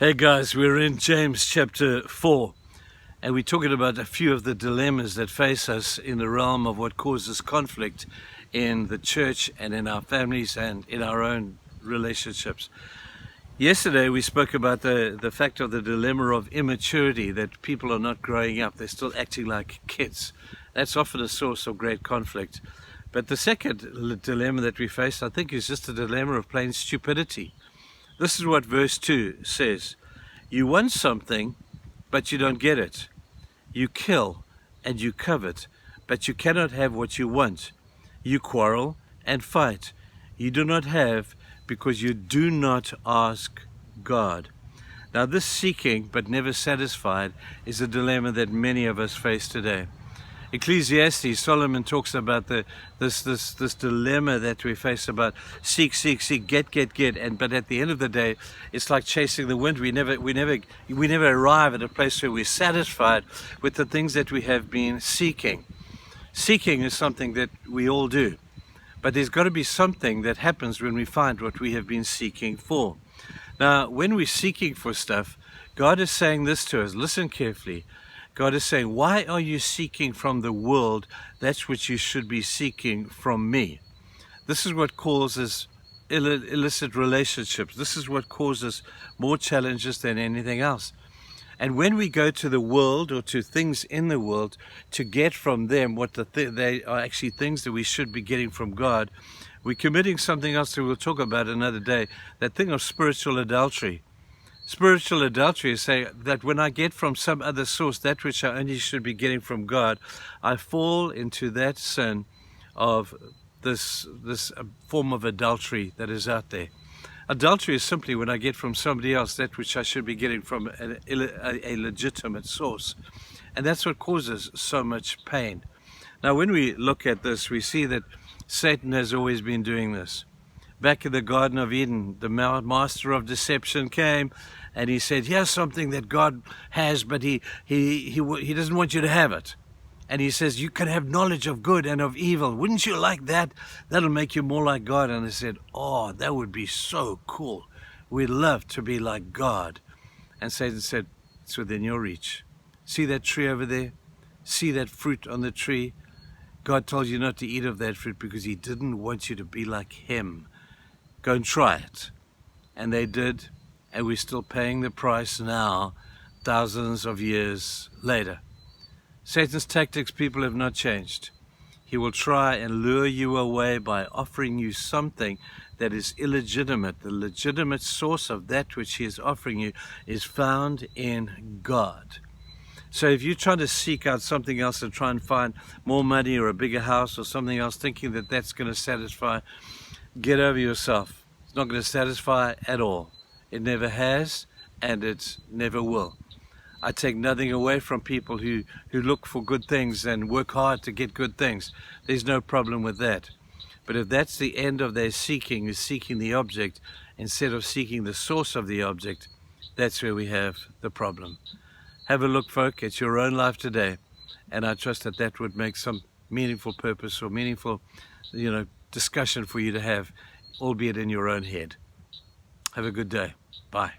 Hey guys, we're in James chapter 4, and we're talking about a few of the dilemmas that face us in the realm of what causes conflict in the church and in our families and in our own relationships. Yesterday we spoke about the fact of the dilemma of immaturity, that people are not growing up, they're still acting like kids. That's often a source of great conflict. But the second dilemma that we face, I think, is just a dilemma of plain stupidity. This is what verse 2 says. You want something, but you don't get it. You kill and you covet, but you cannot have what you want. You quarrel and fight. You do not have because you do not ask God. Now this seeking but never satisfied is a dilemma that many of us face today. Ecclesiastes, Solomon talks about this dilemma that we face about seek, get, but at the end of the day, it's like chasing the wind. We never arrive at a place where we're satisfied with the things that we have been seeking. Seeking is something that we all do, but there's got to be something that happens when we find what we have been seeking for. Now, when we're seeking for stuff, God is saying this to us. Listen carefully. God is saying, why are you seeking from the world that which you should be seeking from me? This is what causes illicit relationships. This is what causes more challenges than anything else. And when we go to the world or to things in the world to get from them what they are actually things that we should be getting from God, we're committing something else that we'll talk about another day, that thing of spiritual adultery. Spiritual adultery is saying that when I get from some other source that which I only should be getting from God, I fall into that sin of this form of adultery that is out there. Adultery is simply when I get from somebody else that which I should be getting from a legitimate source. And that's what causes so much pain. Now, when we look at this, we see that Satan has always been doing this. Back in the Garden of Eden, the master of deception came and he said, here's something that God has, but he doesn't want you to have it. And he says, you can have knowledge of good and of evil. Wouldn't you like that? That'll make you more like God. And I said, oh, that would be so cool. We'd love to be like God. And Satan said, it's within your reach. See that tree over there? See that fruit on the tree? God told you not to eat of that fruit because he didn't want you to be like him. Go and try it. And they did, and we're still paying the price now, thousands of years later. Satan's tactics, people, have not changed. He will try and lure you away by offering you something that is illegitimate. The legitimate source of that which he is offering you is found in God. So if you're trying to seek out something else and try and find more money or a bigger house or something else, thinking that that's going to satisfy, get over yourself. It's not going to satisfy at all. It never has, and it never will. I take nothing away from people who look for good things and work hard to get good things. There's no problem with that. But if that's the end of their seeking, is seeking the object instead of seeking the source of the object, that's where we have the problem. Have a look, folk, at your own life today, and I trust that that would make some meaningful purpose or meaningful, discussion for you to have, albeit in your own head. Have a good day. Bye.